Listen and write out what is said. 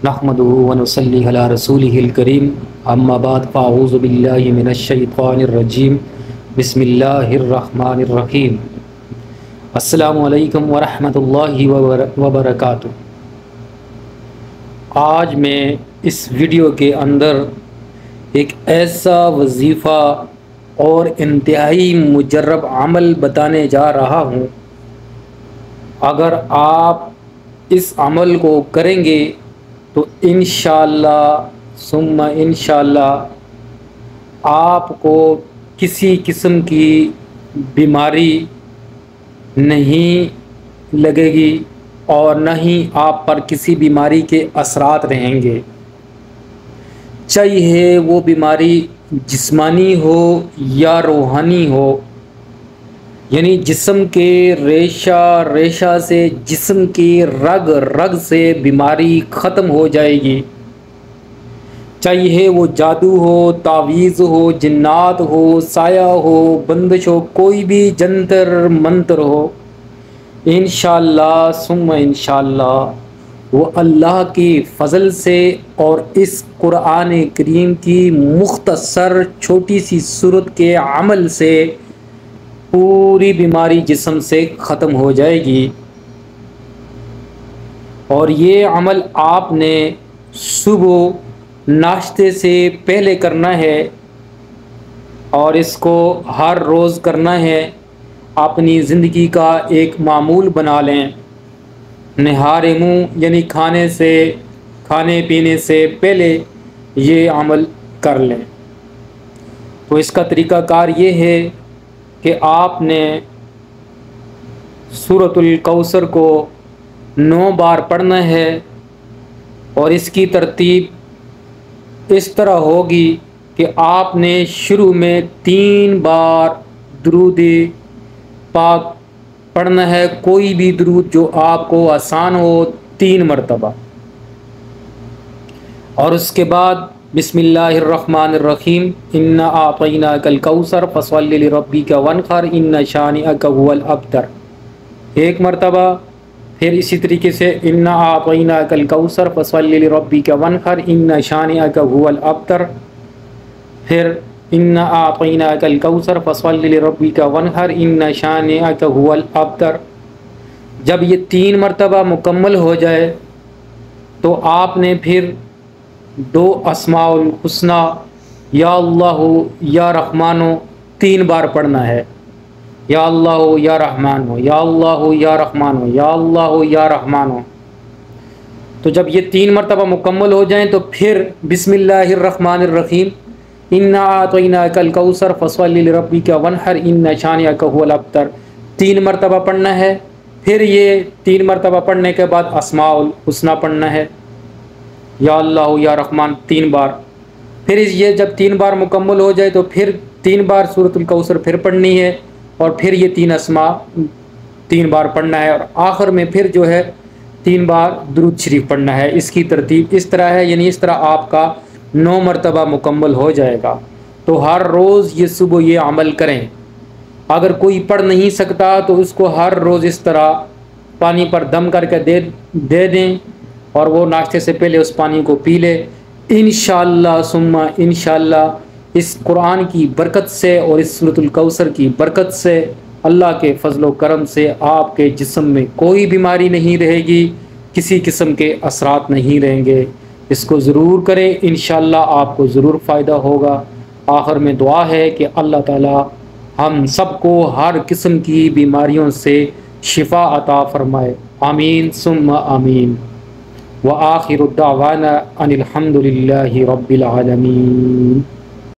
نحمده ونصلي على رسوله الكريم اما بعد فاعوذ بالله من الشیطان الرجیم بسم اللہ الرحمن الرحیم السلام علیکم ورحمۃ اللہ وبرکاتہ۔ آج میں اس ویڈیو کے اندر ایک ایسا وظیفہ اور انتہائی مجرب عمل بتانے جا رہا ہوں، اگر آپ اس عمل کو کریں گے تو انشاءاللہ ثم انشاءاللہ آپ کو کسی قسم کی بیماری نہیں لگے گی اور نہ ہی آپ پر کسی بیماری کے اثرات رہیں گے، چاہے وہ بیماری جسمانی ہو یا روحانی ہو، یعنی جسم کے ریشہ سے، جسم کی رگ رگ سے بیماری ختم ہو جائے گی، چاہے وہ جادو ہو، تعویذ ہو، جنات ہو، سایہ ہو، بندش ہو، کوئی بھی جنتر منتر ہو، انشاءاللہ ثم انشاءاللہ وہ اللہ کی فضل سے اور اس قرآن کریم کی مختصر چھوٹی سی صورت کے عمل سے پوری بیماری جسم سے ختم ہو جائے گی۔ اور یہ عمل آپ نے صبح ناشتے سے پہلے کرنا ہے اور اس کو ہر روز کرنا ہے، اپنی زندگی کا ایک معمول بنا لیں۔ نہار منہ یعنی کھانے پینے سے پہلے یہ عمل کر لیں۔ تو اس کا طریقہ کار یہ ہے کہ آپ نے سورۃ الکوثر کو 9 بار پڑھنا ہے، اور اس کی ترتیب اس طرح ہوگی کہ آپ نے شروع میں 3 بار درود پاک پڑھنا ہے، کوئی بھی درود جو آپ کو آسان ہو 3 مرتبہ، اور اس کے بعد بسم اللہ الرحمن الرحیم انا اعطیناک الکوثر فصل لربک وانحر ان شانئک هو الابتر 1 مرتبہ، پھر اسی طریقے سے انا اعطیناک الکوثر فصل لربک وانحر ان شانئک هو الابتر، پھر انا اعطیناک الکوثر فصل لربک وانحر ان شانئک هو الابتر۔ جب یہ 3 مرتبہ مکمل ہو جائے تو آپ نے پھر 2 اسماء الحسنی یا اللہ یا رحمان 3 بار پڑھنا ہے، یا اللہ یا رحمان یا اللہ یا رحمان یا اللہ یا رحمان۔ تو جب یہ 3 مرتبہ مکمل ہو جائیں تو پھر بسم اللہ الرحمن الرحیم انا اعطیناک الکوثر فصل لربک وانحر ان شانئک هو الابتر 3 مرتبہ پڑھنا ہے، پھر یہ 3 مرتبہ پڑھنے کے بعد اسماء الحسنی پڑھنا ہے، یا اللہ یا رحمان 3 بار، پھر یہ جب 3 بار مکمل ہو جائے تو پھر 3 بار سورۃ الکوثر پھر پڑھنی ہے، اور پھر یہ 3 اسماء 3 بار پڑھنا ہے، اور آخر میں پھر جو ہے 3 بار درود شریف پڑھنا ہے۔ اس کی ترتیب اس طرح ہے، یعنی اس طرح آپ کا 9 مرتبہ مکمل ہو جائے گا۔ تو ہر روز یہ صبح یہ عمل کریں۔ اگر کوئی پڑھ نہیں سکتا تو اس کو ہر روز اس طرح پانی پر دم کر کے دے دیں، اور وہ ناشتے سے پہلے اس پانی کو پی لے۔ انشاءاللہ ثم انشاءاللہ اس قرآن کی برکت سے اور اس سورۃ الکوثر کی برکت سے، اللہ کے فضل و کرم سے آپ کے جسم میں کوئی بیماری نہیں رہے گی، کسی قسم کے اثرات نہیں رہیں گے۔ اس کو ضرور کریں، انشاءاللہ آپ کو ضرور فائدہ ہوگا۔ آخر میں دعا ہے کہ اللہ تعالی ہم سب کو ہر قسم کی بیماریوں سے شفا عطا فرمائے، آمین ثم آمین۔ وآخر الدعوانا ان الحمد للہ رب العالمین۔